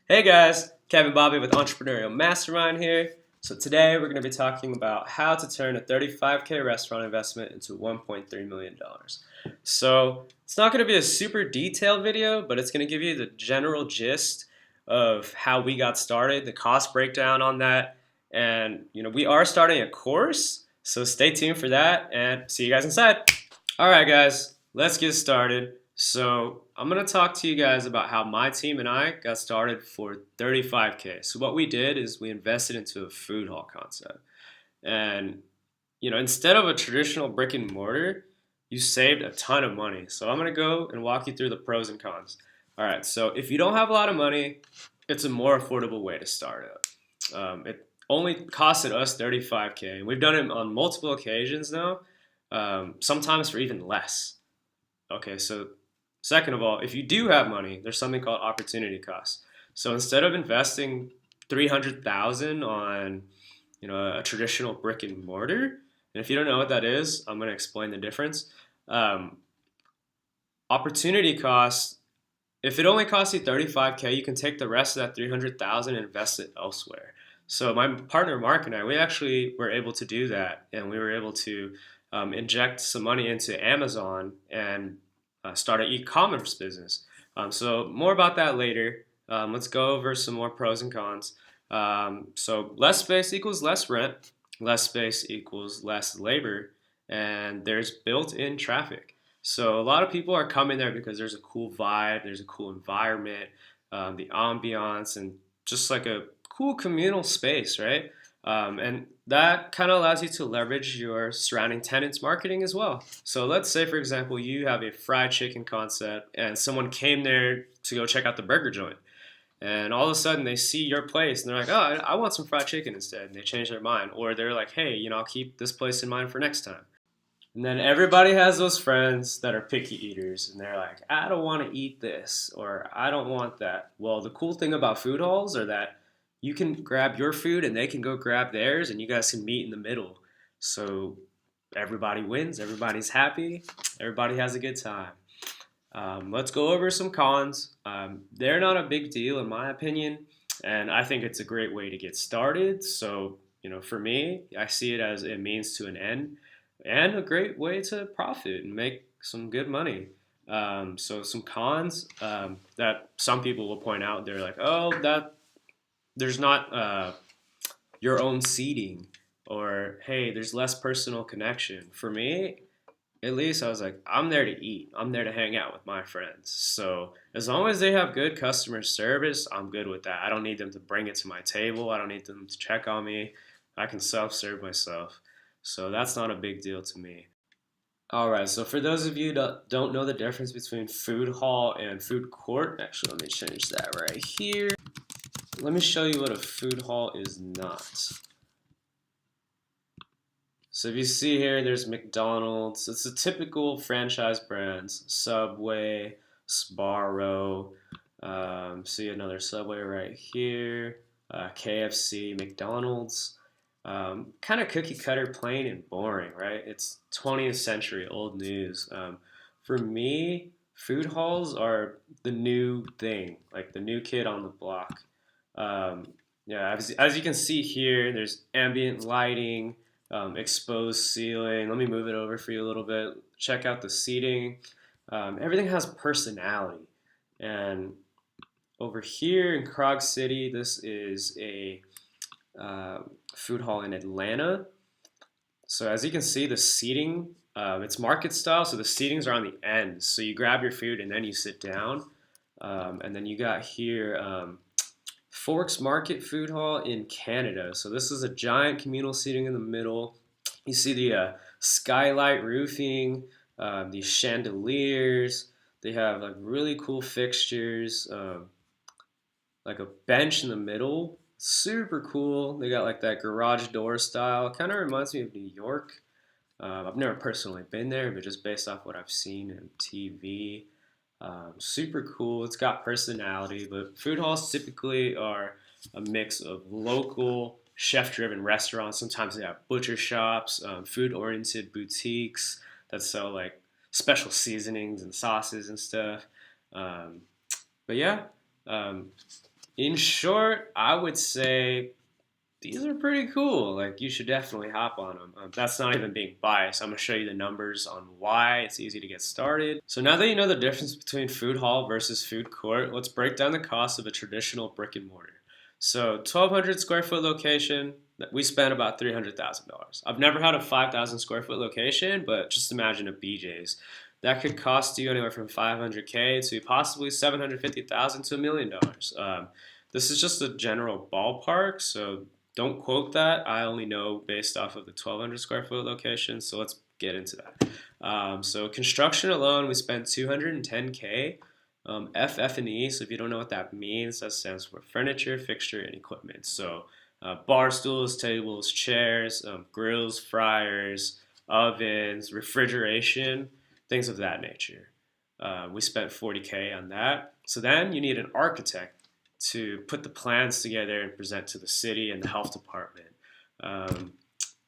Hey guys, Kevin Bobby with Entrepreneurial Mastermind here. So today we're going to be talking about how to turn a 35K restaurant investment into $1.3 million. So it's not going to be a super detailed video, but it's going to give you the general gist of how we got started, the cost breakdown on that, and we are starting a course, so stay tuned for that and see you guys inside. All right, guys, let's get started. So I'm going to talk to you guys about how my team and I got started for 35K. So what we did is we invested into a food hall concept. And, instead of a traditional brick and mortar, you saved a ton of money. So I'm going to go and walk you through the pros and cons. All right, so if you don't have a lot of money, it's a more affordable way to start up. It only costed us 35K. And we've done it on multiple occasions now, sometimes for even less. Okay, so second of all, if you do have money, there's something called opportunity cost. So instead of investing 300,000 on, a traditional brick and mortar, and if you don't know what that is, I'm going to explain the difference. Um, Opportunity cost, if it only costs you 35K, you can take the rest of that 300,000 and invest it elsewhere. So my partner Mark and I, we actually were able to do that, and we were able to inject some money into Amazon and start an e-commerce business. So more about that later. Let's go over some more pros and cons. So less space equals less rent, less space equals less labor, and there's built-in traffic. So a lot of people are coming there because there's a cool vibe, there's a cool environment, the ambiance, and just like a cool communal space, right? And that kind of allows you to leverage your surrounding tenants marketing as well. So let's say, for example, you have a fried chicken concept and someone came there to go check out the burger joint. And all of a sudden they see your place and they're like, oh, I want some fried chicken instead. And they change their mind. Or they're like, hey, I'll keep this place in mind for next time. And then everybody has those friends that are picky eaters, and they're like, I don't want to eat this, or I don't want that. Well, the cool thing about food halls are that you can grab your food and they can go grab theirs, and you guys can meet in the middle. So everybody wins, everybody's happy, everybody has a good time. Let's go over some cons. They're not a big deal, in my opinion, and I think it's a great way to get started. So, for me, I see it as a means to an end and a great way to profit and make some good money. So some cons that some people will point out, they're like, oh, that there's not your own seating, or hey, there's less personal connection. For me, at least I was like, I'm there to eat. I'm there to hang out with my friends. So as long as they have good customer service, I'm good with that. I don't need them to bring it to my table. I don't need them to check on me. I can self-serve myself. So that's not a big deal to me. All right, so for those of you that don't know the difference between food hall and food court, actually, let me change that right here. Let me show you what a food hall is not. So if you see here, there's McDonald's. It's a typical franchise brands, Subway, Sbarro. See another Subway right here, KFC, McDonald's. Kind of cookie cutter, plain and boring, right? It's 20th century old news. For me, food halls are the new thing, like the new kid on the block. Um, yeah, as you can see here, there's ambient lighting, exposed ceiling. Let me move it over for you a little bit. Check out the seating. Everything has personality. And over here in Krog City, this is a uh, food hall in Atlanta. So as you can see, the seating, it's market style, so the seatings are on the ends. So you grab your food and then you sit down. And then you got here Forks Market Food Hall in Canada. So this is a giant communal seating in the middle. You see the skylight roofing, these chandeliers. They have like really cool fixtures, like a bench in the middle. Super cool. They got like that garage door style. Kind of reminds me of New York. I've never personally been there, but just based off what I've seen in TV, super cool. It's got personality, but food halls typically are a mix of local chef-driven restaurants. Sometimes they have butcher shops, food-oriented boutiques that sell like special seasonings and sauces and stuff. Um, but yeah, um, In short, I would say these are pretty cool. Like, you should definitely hop on them. That's not even being biased. I'm going to show you the numbers on why it's easy to get started. So now that you know the difference between food hall versus food court, let's break down the cost of a traditional brick and mortar. So 1,200 square foot location, we spent about $300,000. I've never had a 5,000 square foot location, but just imagine a BJ's. That could cost you anywhere from 500K to possibly 750,000 to $1 million. This is just a general ballpark, so don't quote that. I only know based off of the 1,200 square foot location, so let's get into that. So construction alone, we spent 210K. FF&E, so if you don't know what that means, that stands for furniture, fixture, and equipment. So bar stools, tables, chairs, grills, fryers, ovens, refrigeration, things of that nature. We spent 40K on that. So then you need an architect to put the plans together and present to the city and the health department.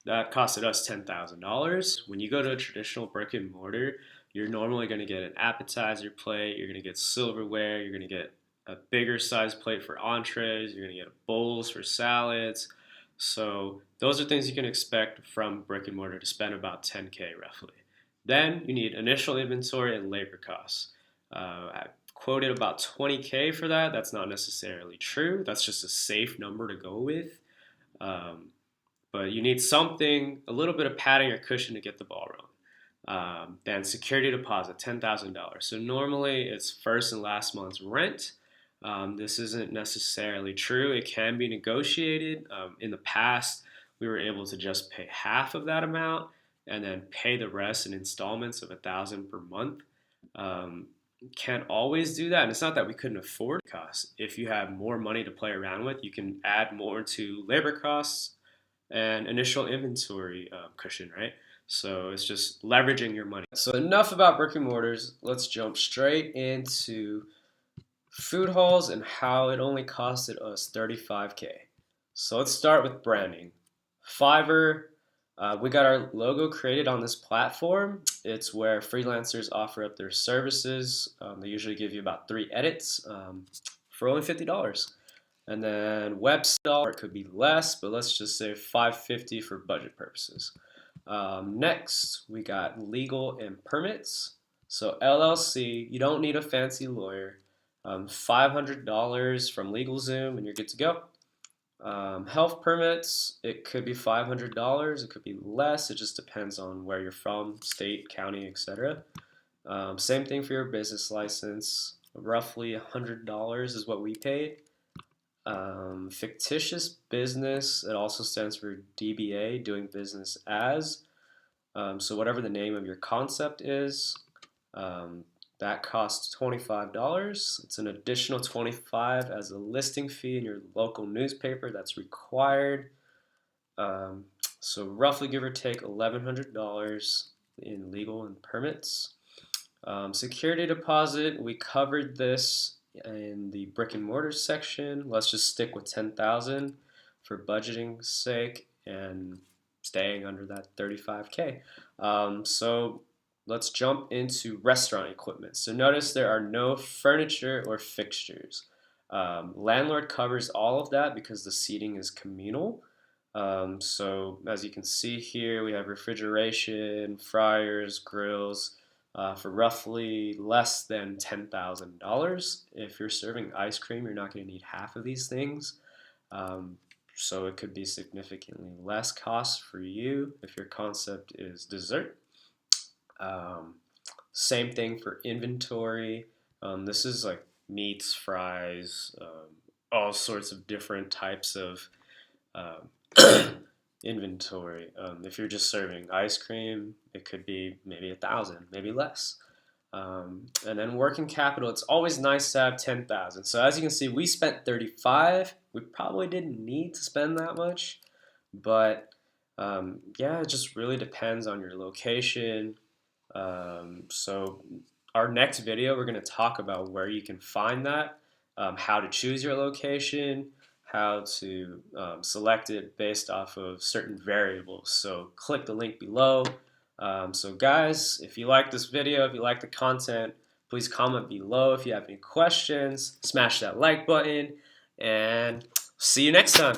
That costed us $10,000. When you go to a traditional brick and mortar, you're normally going to get an appetizer plate, you're going to get silverware, you're going to get a bigger size plate for entrees, you're going to get bowls for salads. So those are things you can expect from brick and mortar to spend about 10K roughly. Then you need initial inventory and labor costs. I quoted about 20K for that. That's not necessarily true. That's just a safe number to go with. But you need something, a little bit of padding or cushion to get the ball rolling. Then security deposit, $10,000. So normally it's first and last month's rent. This isn't necessarily true. It can be negotiated. In the past, we were able to just pay half of that amount and then pay the rest in installments of $1,000 per month. Can't always do that, and it's not that we couldn't afford costs. If you have more money to play around with, you can add more to labor costs and initial inventory cushion, right? So it's just leveraging your money. So enough about brick and mortars. Let's jump straight into food halls and how it only costed us 35K. So let's start with branding. Fiverr, we got our logo created on this platform. It's where freelancers offer up their services. They usually give you about 3 edits for only $50. And then website, it could be less, but let's just say $550 for budget purposes. Next, we got legal and permits. So LLC, you don't need a fancy lawyer. $500 from LegalZoom and you're good to go. Health permits, it could be $500, it could be less, it just depends on where you're from, state, county, etc. Same thing for your business license, roughly $100 is what we paid. Fictitious business, it also stands for DBA, doing business as. So whatever the name of your concept is, that costs $25. It's an additional $25 as a listing fee in your local newspaper that's required. So roughly give or take $1,100 in legal and permits. Security deposit, we covered this in the brick and mortar section. Let's just stick with $10,000 for budgeting's sake and staying under that 35K. So let's jump into restaurant equipment. So notice there are no furniture or fixtures. Landlord covers all of that because the seating is communal. So as you can see here, we have refrigeration, fryers, grills, for roughly less than $10,000. If you're serving ice cream, you're not going to need half of these things. So it could be significantly less cost for you if your concept is dessert. Same thing for inventory. This is like meats, fries, all sorts of different types of inventory. If you're just serving ice cream, it could be maybe 1,000, maybe less. And then working capital, it's always nice to have 10,000. So as you can see, we spent 35. We probably didn't need to spend that much, but yeah, it just really depends on your location. So our next video, we're going to talk about where you can find that, how to choose your location, how to select it based off of certain variables. So click the link below. So guys, if you like this video, if you like the content, please comment below. If you have any questions, smash that like button. and see you next time.